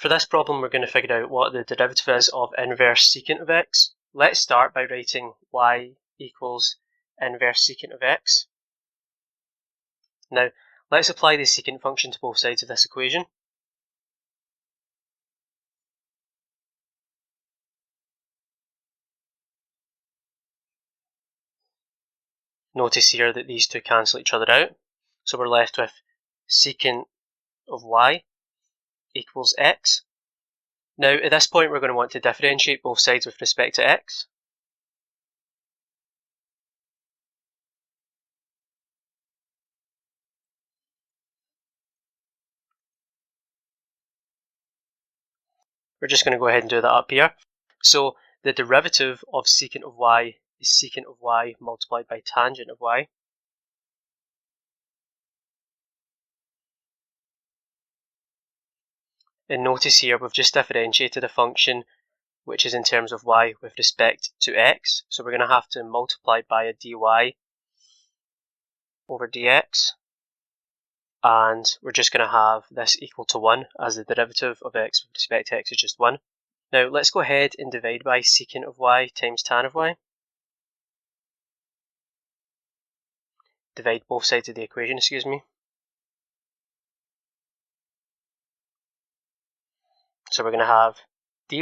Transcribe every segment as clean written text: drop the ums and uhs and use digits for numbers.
For this problem, we're going to figure out what the derivative is of inverse secant of x. Let's start by writing y equals inverse secant of x. Now, let's apply the secant function to both sides of this equation. Notice here that these two cancel each other out, so we're left with secant of y equals x. Now, at this point, we're going to want to differentiate both sides with respect to x. We're just going to go ahead and do that up here. So the derivative of secant of y is secant of y multiplied by tangent of y. And notice here we've just differentiated a function which is in terms of y with respect to x. So we're going to have to multiply by a dy over dx. And we're just going to have this equal to 1 as the derivative of x with respect to x is just 1. Now let's go ahead and divide by secant of y times tan of y. Divide both sides of the equation, excuse me. So we're going to have dy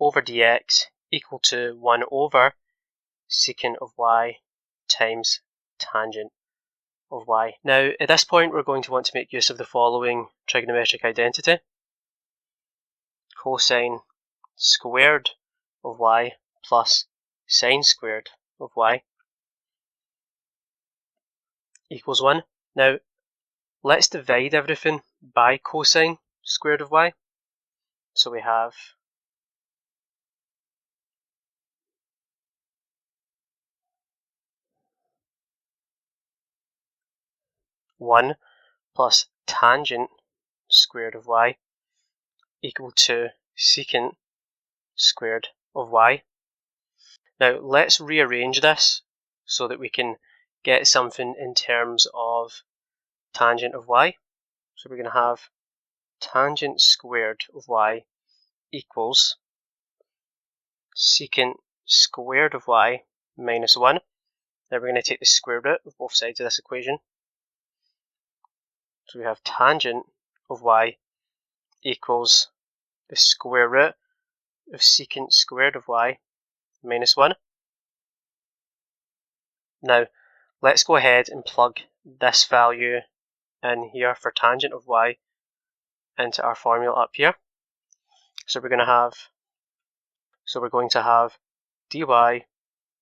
over dx equal to 1 over secant of y times tangent of y. Now at this point we're going to want to make use of the following trigonometric identity. Cosine squared of y plus sine squared of y equals 1. Now let's divide everything by cosine squared of y. So we have one plus tangent squared of y equal to secant squared of y. Now let's rearrange this so that we can get something in terms of tangent of y. So we're going to have tangent squared of y equals secant squared of y minus 1. Now we're going to take the square root of both sides of this equation. So we have tangent of y equals the square root of secant squared of y minus 1. Now let's go ahead and plug this value in here for tangent of y into our formula up here. So we're going to have dy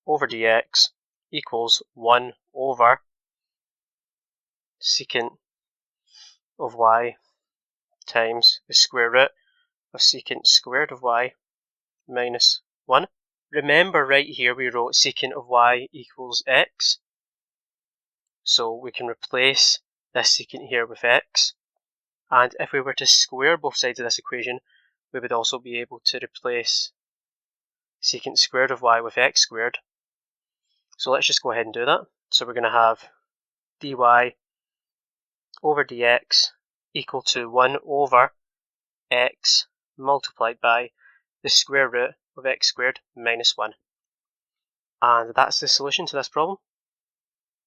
over dx equals 1 over secant of y times the square root of secant squared of y minus 1. Remember right here we wrote secant of y equals x. So we can replace this secant here with x. And if we were to square both sides of this equation, we would also be able to replace secant squared of y with x squared. So let's just go ahead and do that. So we're going to have dy over dx equal to 1 over x multiplied by the square root of x squared minus 1. And that's the solution to this problem.